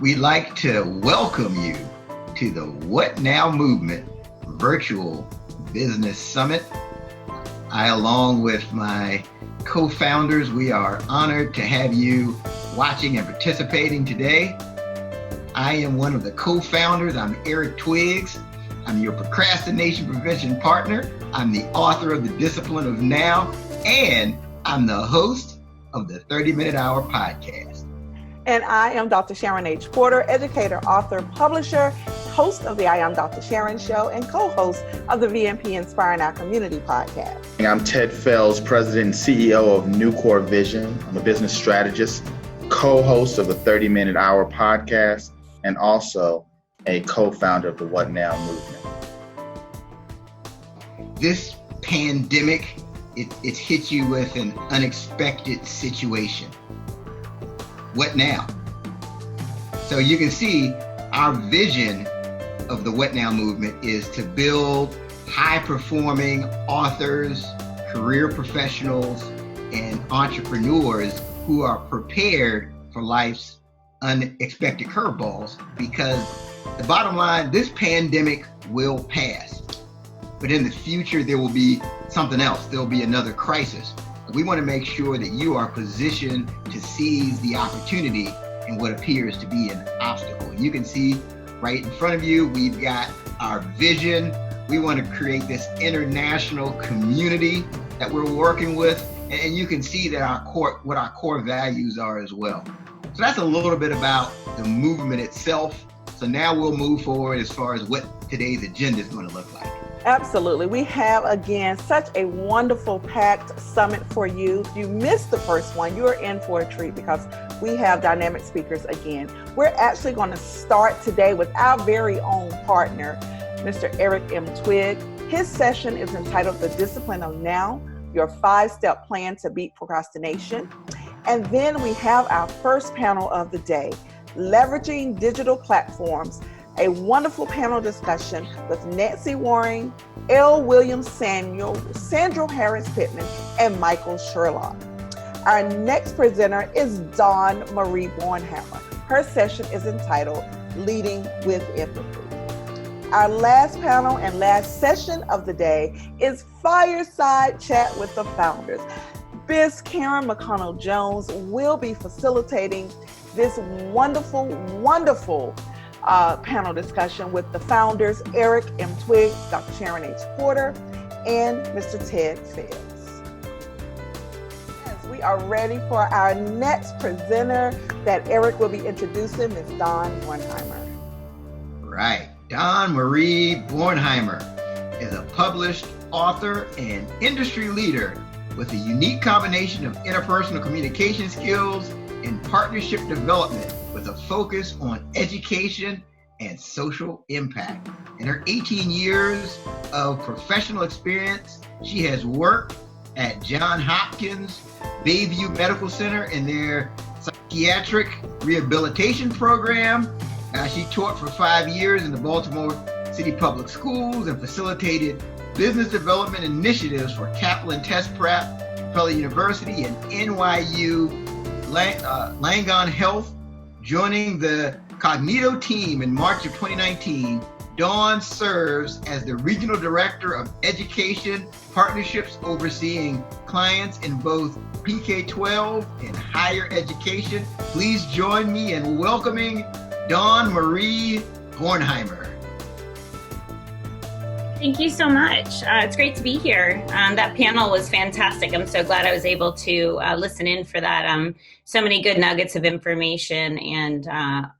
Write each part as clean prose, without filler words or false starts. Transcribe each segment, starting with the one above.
We'd like to welcome you to the What Now Movement Virtual Business Summit. I, along with my co-founders, we are honored to have you watching and participating today. I am one of the co-founders. I'm Eric Twiggs. I'm your procrastination prevention partner. I'm the author of The Discipline of Now, and I'm the host of the 30-Minute Hour podcast. And I am Dr. Sharon H. Porter, educator, author, publisher, host of the I Am Dr. Sharon Show, and co-host of the VMP Inspiring Our Community podcast. I'm Ted Fells, president and CEO of Nucor Vision. I'm a business strategist, co-host of the 30-Minute Hour podcast, and also a co-founder of the What Now movement. This pandemic, it's hit you with an unexpected situation. What now? So you can see our vision of the What Now movement is to build high-performing authors, career professionals, and entrepreneurs who are prepared for life's unexpected curveballs, because the bottom line, this pandemic will pass. But in the future, there will be something else. There will be another crisis. We want to make sure that you are positioned to seize the opportunity in what appears to be an obstacle. You can see right in front of you, we've got our vision. We want to create this international community that we're working with. And you can see that what our core values are as well. So that's a little bit about the movement itself. So now we'll move forward as far as what today's agenda is going to look like. Absolutely. We have, again, such a wonderful packed summit for you. If you missed the first one, you're in for a treat because we have dynamic speakers again. We're actually going to start today with our very own partner, Mr. Eric M. Twigg. His session is entitled The Discipline of Now, Your 5-Step Plan to Beat Procrastination. And then we have our first panel of the day, Leveraging Digital Platforms, a wonderful panel discussion with Nancy Waring, L. William Samuel, Sandra Harris Pittman, and Michael Sherlock. Our next presenter is Dawn Marie Bornheimer. Her session is entitled Leading with Empathy. Our last panel and last session of the day is Fireside Chat with the Founders. Ms. Karen McConnell-Jones will be facilitating this wonderful panel discussion with the founders, Eric M. Twiggs, Dr. Sharon H. Porter, and Mr. Ted Fells. Yes, we are ready for our next presenter that Eric will be introducing, Ms. Dawn Bornheimer. Right. Dawn Marie Bornheimer is a published author and industry leader with a unique combination of interpersonal communication skills and partnership development, with a focus on education and social impact. In her 18 years of professional experience, she has worked at Johns Hopkins, Bayview Medical Center in their Psychiatric Rehabilitation Program. She taught for 5 years in the Baltimore City Public Schools and facilitated business development initiatives for Kaplan Test Prep, Capella University, and NYU Langone Health. Joining the Kognito team in March of 2019, Dawn serves as the Regional Director of Education Partnerships, overseeing clients in both PK12 and Higher Education. Please join me in welcoming Dawn Marie Bornheimer. Thank you so much. It's great to be here. That panel was fantastic. I'm so glad I was able to listen in for that. So many good nuggets of information and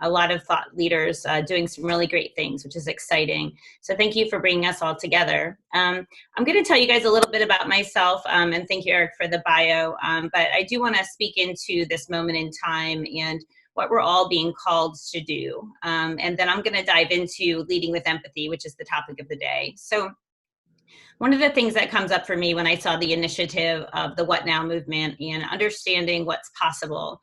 a lot of thought leaders doing some really great things, which is exciting. So thank you for bringing us all together. I'm going to tell you guys a little bit about myself, and thank you, Eric, for the bio. But I do want to speak into this moment in time and what we're all being called to do. And then I'm going to dive into leading with empathy, which is the topic of the day. So one of the things that comes up for me when I saw the initiative of the What Now movement and understanding what's possible,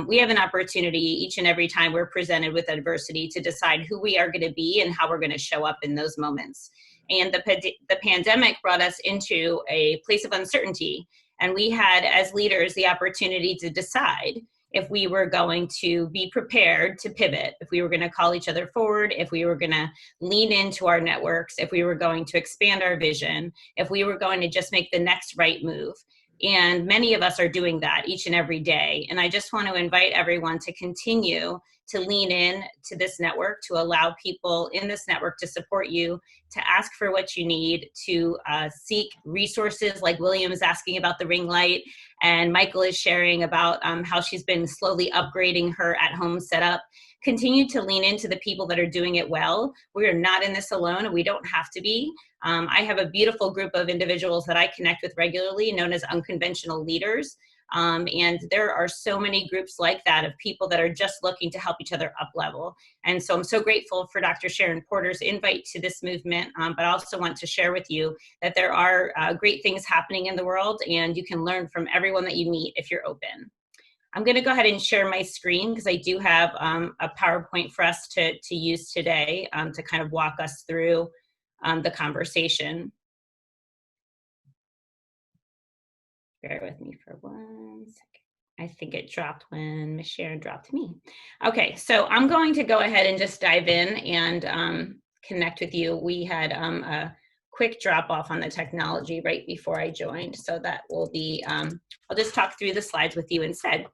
we have an opportunity each and every time we're presented with adversity to decide who we are going to be and how we're going to show up in those moments. And the pandemic brought us into a place of uncertainty. And we had, as leaders, the opportunity to decide if we were going to be prepared to pivot, if we were going to call each other forward, if we were going to lean into our networks, if we were going to expand our vision, if we were going to just make the next right move. And many of us are doing that each and every day. And I just want to invite everyone to continue to lean in to this network, to allow people in this network to support you, to ask for what you need, to seek resources like William is asking about the ring light, and Michael is sharing about how she's been slowly upgrading her at-home setup. Continue to lean into the people that are doing it well. We are not in this alone, and we don't have to be. I have a beautiful group of individuals that I connect with regularly, known as unconventional leaders. And there are so many groups like that of people that are just looking to help each other up level. And so I'm so grateful for Dr. Sharon Porter's invite to this movement, but I also want to share with you that there are great things happening in the world, and you can learn from everyone that you meet if you're open. I'm going to go ahead and share my screen because I do have a PowerPoint for us to use today to kind of walk us through the conversation. Bear with me for 1 second. I think it dropped when Ms. Sharon dropped me. Okay, so I'm going to go ahead and just dive in and connect with you. We had a quick drop off on the technology right before I joined, so that will be, I'll just talk through the slides with you instead.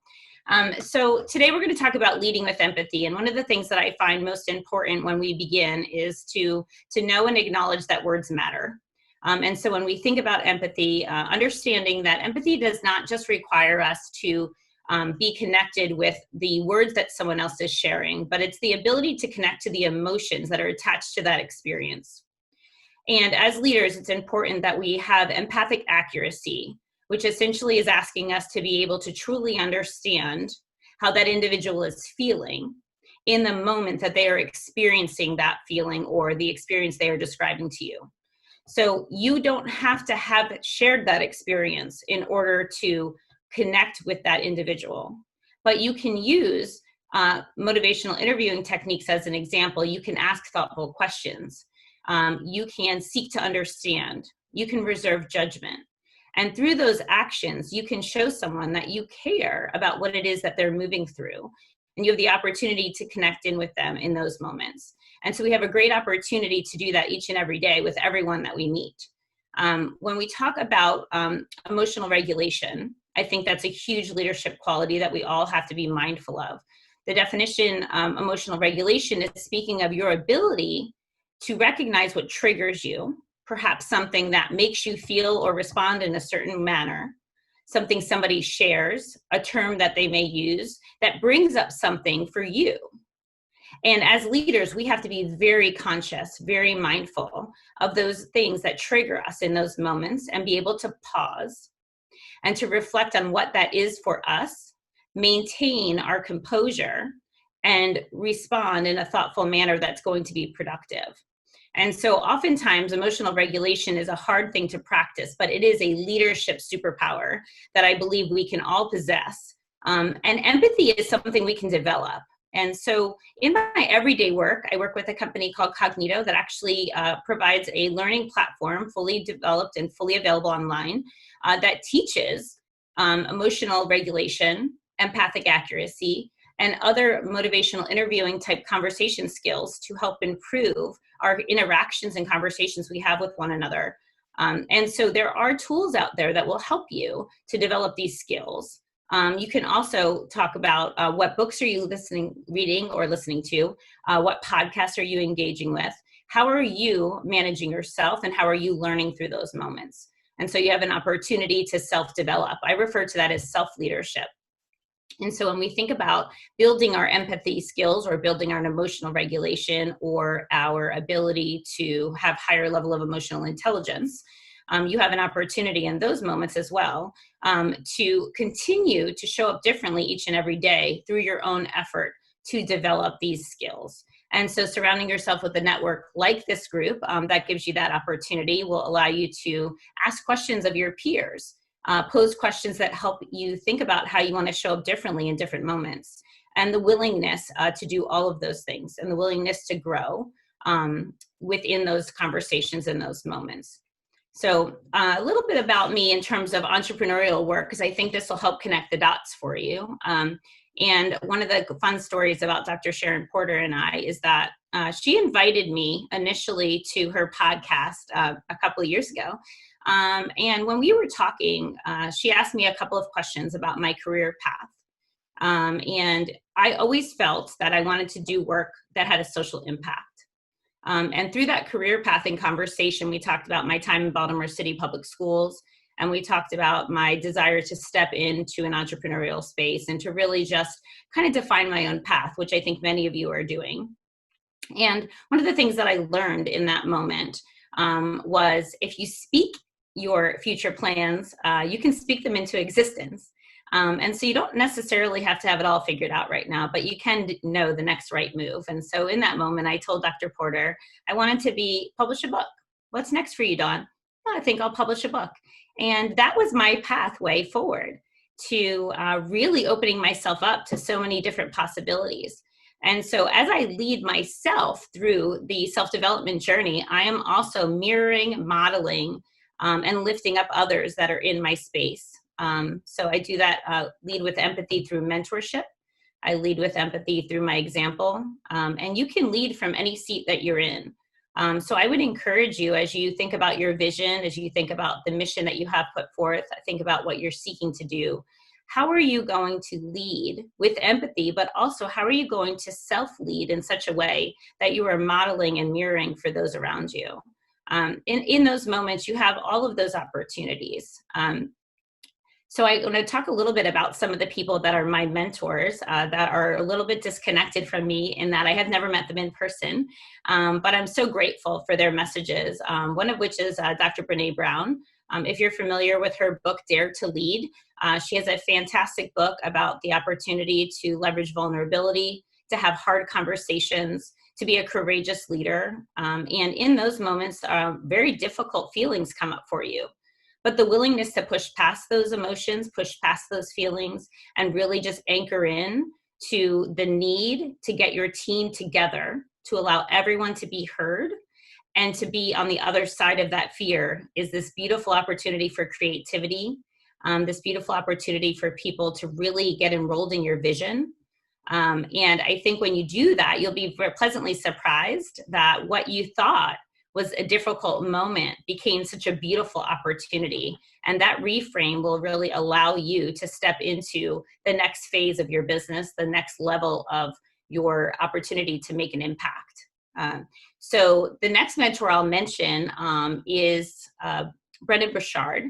So today we're going to talk about leading with empathy, and one of the things that I find most important when we begin is to know and acknowledge that words matter. And so when we think about empathy, understanding that empathy does not just require us to be connected with the words that someone else is sharing, but it's the ability to connect to the emotions that are attached to that experience. And as leaders, it's important that we have empathic accuracy, which essentially is asking us to be able to truly understand how that individual is feeling in the moment that they are experiencing that feeling or the experience they are describing to you. So you don't have to have shared that experience in order to connect with that individual, but you can use motivational interviewing techniques as an example. You can ask thoughtful questions. You can seek to understand. You can reserve judgment. And through those actions, you can show someone that you care about what it is that they're moving through. And you have the opportunity to connect in with them in those moments. And so we have a great opportunity to do that each and every day with everyone that we meet. When we talk about emotional regulation, I think that's a huge leadership quality that we all have to be mindful of. The definition, emotional regulation, is speaking of your ability to recognize what triggers you, perhaps something that makes you feel or respond in a certain manner, something somebody shares, a term that they may use that brings up something for you. And as leaders, we have to be very conscious, very mindful of those things that trigger us in those moments and be able to pause and to reflect on what that is for us, maintain our composure, and respond in a thoughtful manner that's going to be productive. And so oftentimes emotional regulation is a hard thing to practice, but it is a leadership superpower that I believe we can all possess. And empathy is something we can develop. And so in my everyday work, I work with a company called Kognito that actually provides a learning platform fully developed and fully available online that teaches emotional regulation, empathic accuracy, and other motivational interviewing type conversation skills to help improve our interactions and conversations we have with one another. And so there are tools out there that will help you to develop these skills. You can also talk about what books are you reading or listening to, what podcasts are you engaging with, how are you managing yourself, and how are you learning through those moments. And so you have an opportunity to self-develop. I refer to that as self-leadership. And so when we think about building our empathy skills or building our emotional regulation or our ability to have higher level of emotional intelligence, you have an opportunity in those moments as well to continue to show up differently each and every day through your own effort to develop these skills. And so surrounding yourself with a network like this group that gives you that opportunity will allow you to ask questions of your peers, pose questions that help you think about how you want to show up differently in different moments, and the willingness to do all of those things and the willingness to grow within those conversations and those moments. So a little bit about me in terms of entrepreneurial work, because I think this will help connect the dots for you. And one of the fun stories about Dr. Sharon Porter and I is that she invited me initially to her podcast a couple of years ago. And when we were talking, she asked me a couple of questions about my career path. And I always felt that I wanted to do work that had a social impact. And through that career path and conversation, we talked about my time in Baltimore City Public Schools, and we talked about my desire to step into an entrepreneurial space and to really just kind of define my own path, which I think many of you are doing. And one of the things that I learned in that moment was if you speak your future plans, you can speak them into existence. And so you don't necessarily have to have it all figured out right now, but you can know the next right move. And so in that moment, I told Dr. Porter, I wanted to publish a book. What's next for you, Dawn? Oh, I think I'll publish a book. And that was my pathway forward to really opening myself up to so many different possibilities. And so as I lead myself through the self-development journey, I am also mirroring, modeling, and lifting up others that are in my space. So I do that, lead with empathy through mentorship. I lead with empathy through my example. And you can lead from any seat that you're in. So I would encourage you, as you think about your vision, as you think about the mission that you have put forth, think about what you're seeking to do. How are you going to lead with empathy, but also how are you going to self-lead in such a way that you are modeling and mirroring for those around you? In those moments, you have all of those opportunities. So I want to talk a little bit about some of the people that are my mentors that are a little bit disconnected from me in that I have never met them in person, but I'm so grateful for their messages, one of which is Dr. Brené Brown. If you're familiar with her book, Dare to Lead, she has a fantastic book about the opportunity to leverage vulnerability, to have hard conversations, to be a courageous leader. And in those moments, very difficult feelings come up for you. But the willingness to push past those emotions, push past those feelings, and really just anchor in to the need to get your team together to allow everyone to be heard and to be on the other side of that fear is this beautiful opportunity for creativity, this beautiful opportunity for people to really get enrolled in your vision. And I think when you do that, you'll be very pleasantly surprised that what you thought was a difficult moment became such a beautiful opportunity. And that reframe will really allow you to step into the next phase of your business, the next level of your opportunity to make an impact. So the next mentor I'll mention is Brendon Burchard.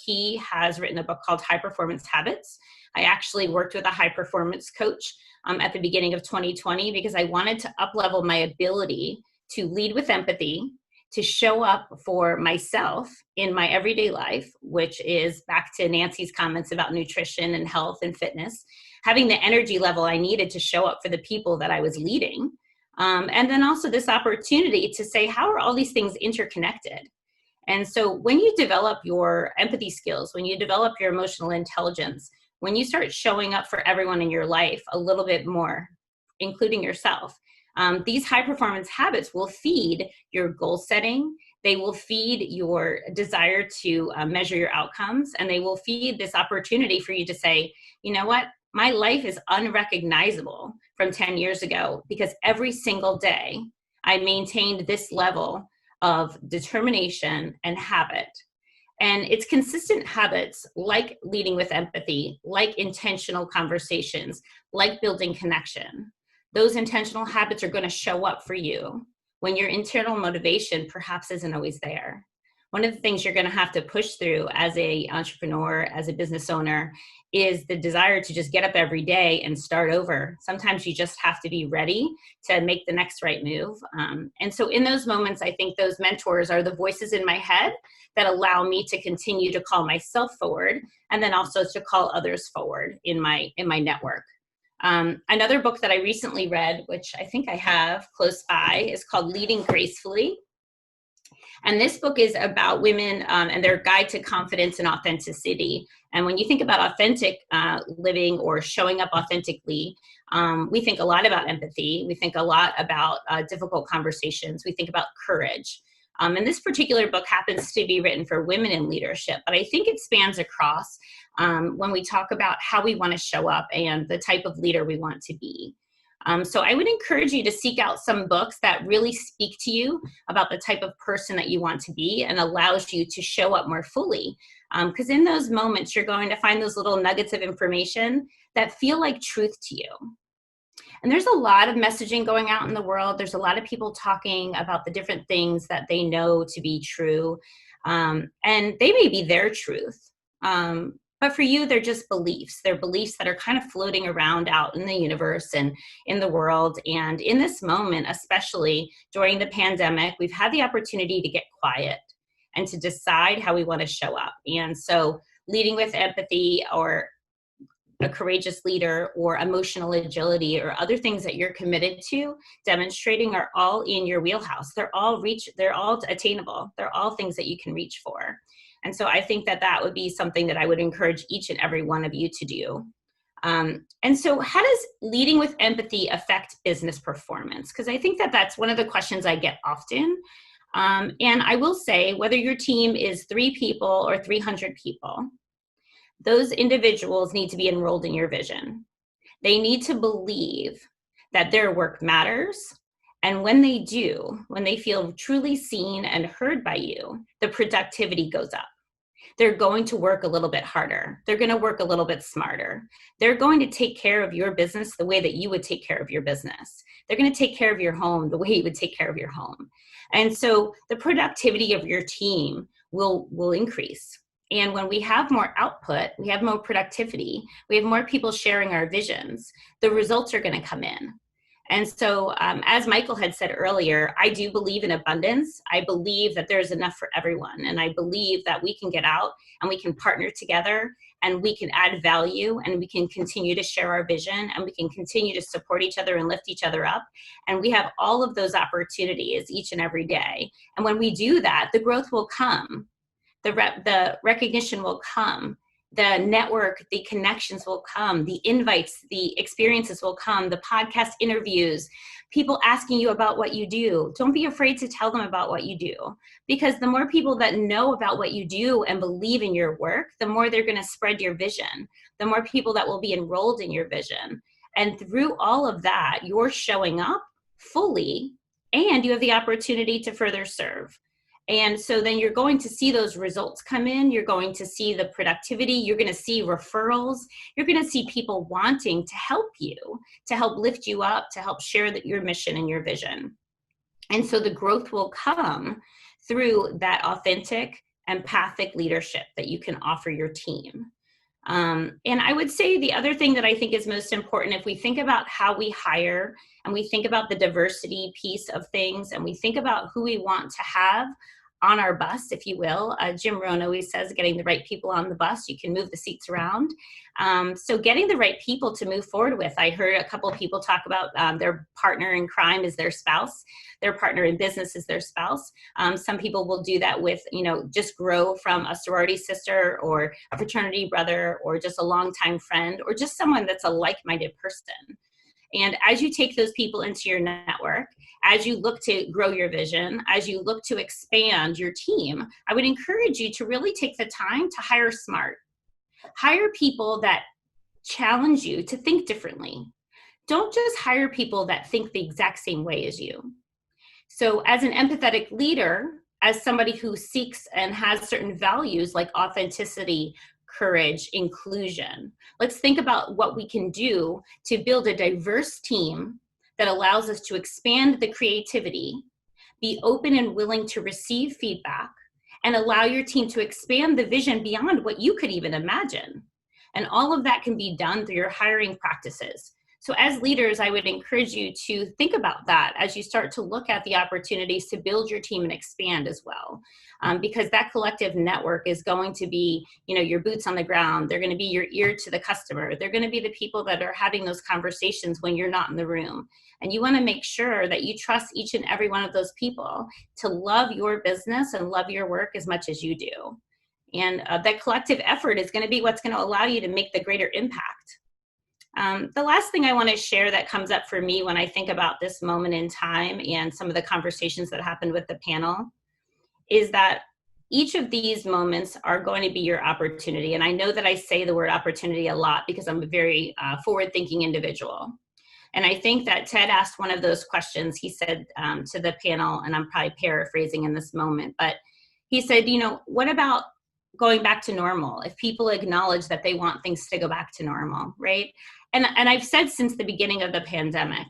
He has written a book called High Performance Habits. I actually worked with a high performance coach at the beginning of 2020 because I wanted to up-level my ability to lead with empathy, to show up for myself in my everyday life, which is back to Nancy's comments about nutrition and health and fitness, having the energy level I needed to show up for the people that I was leading. And then also this opportunity to say, how are all these things interconnected? And so when you develop your empathy skills, when you develop your emotional intelligence, when you start showing up for everyone in your life a little bit more, including yourself, these high performance habits will feed your goal setting. They will feed your desire to measure your outcomes, and they will feed this opportunity for you to say, you know what, my life is unrecognizable from 10 years ago because every single day I maintained this level of determination and habit. And it's consistent habits like leading with empathy, like intentional conversations, like building connection. Those intentional habits are going to show up for you when your internal motivation perhaps isn't always there. One of the things you're going to have to push through as an entrepreneur, as a business owner, is the desire to just get up every day and start over. Sometimes you just have to be ready to make the next right move. And so in those moments, I think those mentors are the voices in my head that allow me to continue to call myself forward and then also to call others forward in my network. Another book that I recently read, which I think I have close by, is called Leading Gracefully. And this book is about women and their guide to confidence and authenticity. And when you think about authentic living or showing up authentically, we think a lot about empathy. We think a lot about difficult conversations. We think about courage. And this particular book happens to be written for women in leadership, but I think it spans across when we talk about how we want to show up and the type of leader we want to be. So I would encourage you to seek out some books that really speak to you about the type of person that you want to be and allows you to show up more fully. Because in those moments, you're going to find those little nuggets of information that feel like truth to you. And there's a lot of messaging going out in the world. There's a lot of people talking about the different things that they know to be true. And they may be their truth. But for you, they're just beliefs. They're beliefs that are kind of floating around out in the universe and in the world. And in this moment, especially during the pandemic, we've had the opportunity to get quiet and to decide how we want to show up. And so leading with empathy or a courageous leader or emotional agility or other things that you're committed to demonstrating are all in your wheelhouse. They're all attainable. They're all things that you can reach for. And so I think that that would be something that I would encourage each and every one of you to do. And so how does leading with empathy affect business performance? Because I think that that's one of the questions I get often. And I will say, whether your team is 3 people or 300 people, those individuals need to be enrolled in your vision. They need to believe that their work matters. And when they do, when they feel truly seen and heard by you, the productivity goes up. They're going to work a little bit harder. They're going to work a little bit smarter. They're going to take care of your business the way that you would take care of your business. They're going to take care of your home the way you would take care of your home. And so the productivity of your team will increase. And when we have more output, we have more productivity, we have more people sharing our visions, the results are going to come in. And so as Michael had said earlier, I do believe in abundance. I believe that there's enough for everyone. And I believe that we can get out and we can partner together and we can add value and we can continue to share our vision and we can continue to support each other and lift each other up. And we have all of those opportunities each and every day. And when we do that, the growth will come. The recognition will come, the network, the connections will come, the invites, the experiences will come, the podcast interviews, people asking you about what you do. Don't be afraid to tell them about what you do, because the more people that know about what you do and believe in your work, the more they're going to spread your vision, the more people that will be enrolled in your vision. And through all of that, you're showing up fully and you have the opportunity to further serve. And so then you're going to see those results come in. You're going to see the productivity. You're going to see referrals. You're going to see people wanting to help you, to help lift you up, to help share your mission and your vision. And so the growth will come through that authentic, empathic leadership that you can offer your team. And I would say the other thing that I think is most important, if we think about how we hire and we think about the diversity piece of things and we think about who we want to have on our bus, if you will. Jim Rohn always says getting the right people on the bus, you can move the seats around. So getting the right people to move forward with. I heard a couple of people talk about their partner in crime is their spouse, their partner in business is their spouse. Some people will do that with, just grow from a sorority sister or a fraternity brother or just a longtime friend or just someone that's a like-minded person. And as you take those people into your network, as you look to grow your vision, as you look to expand your team, I would encourage you to really take the time to hire smart. Hire people that challenge you to think differently. Don't just hire people that think the exact same way as you. So as an empathetic leader, as somebody who seeks and has certain values like authenticity, courage, inclusion. Let's think about what we can do to build a diverse team that allows us to expand the creativity, be open and willing to receive feedback, and allow your team to expand the vision beyond what you could even imagine. And all of that can be done through your hiring practices. So as leaders, I would encourage you to think about that as you start to look at the opportunities to build your team and expand as well. Because that collective network is going to be, your boots on the ground. They're going to be your ear to the customer. They're going to be the people that are having those conversations when you're not in the room. And you want to make sure that you trust each and every one of those people to love your business and love your work as much as you do. And that collective effort is going to be what's going to allow you to make the greater impact. The last thing I want to share that comes up for me when I think about this moment in time and some of the conversations that happened with the panel is that each of these moments are going to be your opportunity. And I know that I say the word opportunity a lot because I'm a very forward-thinking individual. And I think that Ted asked one of those questions. He said to the panel, and I'm probably paraphrasing in this moment, but he said, you know, what about going back to normal? If people acknowledge that they want things to go back to normal, right? And I've said since the beginning of the pandemic,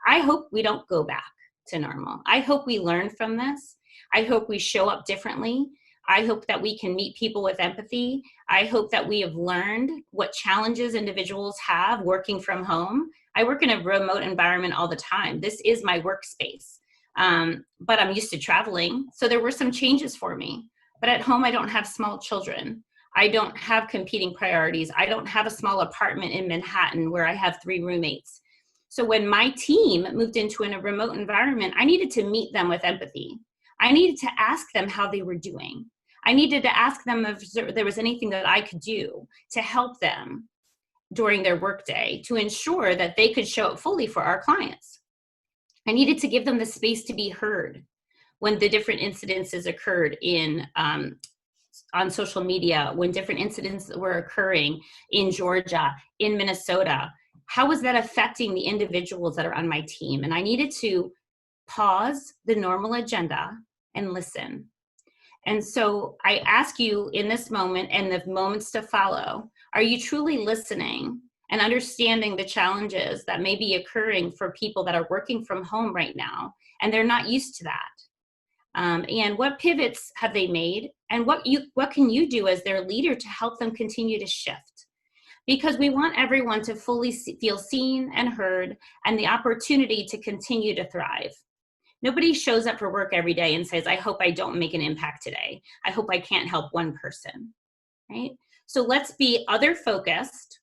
I hope we don't go back to normal. I hope we learn from this. I hope we show up differently. I hope that we can meet people with empathy. I hope that we have learned what challenges individuals have working from home. I work in a remote environment all the time. This is my workspace, but I'm used to traveling. So there were some changes for me. But at home, I don't have small children. I don't have competing priorities. I don't have a small apartment in Manhattan where I have 3 roommates. So when my team moved into a remote environment, I needed to meet them with empathy. I needed to ask them how they were doing. I needed to ask them if there was anything that I could do to help them during their workday to ensure that they could show up fully for our clients. I needed to give them the space to be heard when the different incidences occurred on social media, when different incidents were occurring in Georgia, in Minnesota. How was that affecting the individuals that are on my team? And I needed to pause the normal agenda and listen. And so I ask you in this moment and the moments to follow, are you truly listening and understanding the challenges that may be occurring for people that are working from home right now, and they're not used to that? And what pivots have they made? And what can you do as their leader to help them continue to shift? Because we want everyone to fully feel seen and heard and the opportunity to continue to thrive. Nobody shows up for work every day and says, I hope I don't make an impact today. I hope I can't help one person, right? So let's be other focused.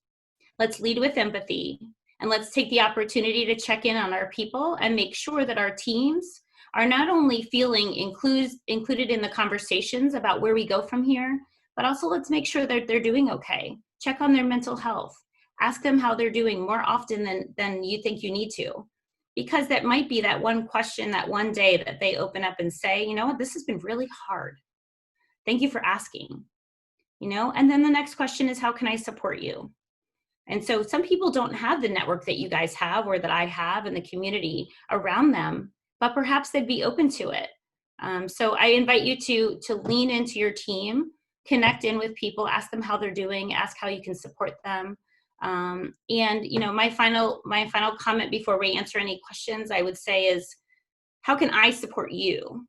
Let's lead with empathy. And let's take the opportunity to check in on our people and make sure that our teams are not only feeling included in the conversations about where we go from here, but also let's make sure that they're doing okay. Check on their mental health. Ask them how they're doing more often than you think you need to. Because that might be that one question, that one day that they open up and say, you know what, this has been really hard. Thank you for asking. You know, and then the next question is, how can I support you? And so some people don't have the network that you guys have or that I have in the community around them, but perhaps they'd be open to it. So I invite you to lean into your team, connect in with people, ask them how they're doing, ask how you can support them. And you know, my final comment before we answer any questions, I would say is, how can I support you?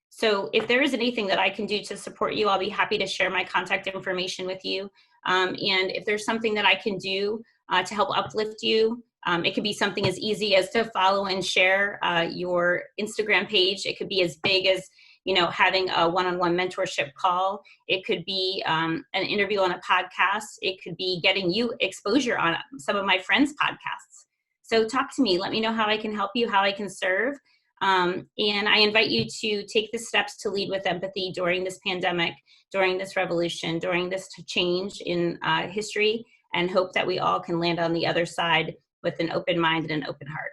So if there is anything that I can do to support you, I'll be happy to share my contact information with you. And if there's something that I can do to help uplift you, it could be something as easy as to follow and share your Instagram page. It could be as big as, you know, having a one-on-one mentorship call. It could be an interview on a podcast. It could be getting you exposure on some of my friends' podcasts. So talk to me. Let me know how I can help you, how I can serve. And I invite you to take the steps to lead with empathy during this pandemic, during this revolution, during this change in history, and hope that we all can land on the other side with an open mind and an open heart.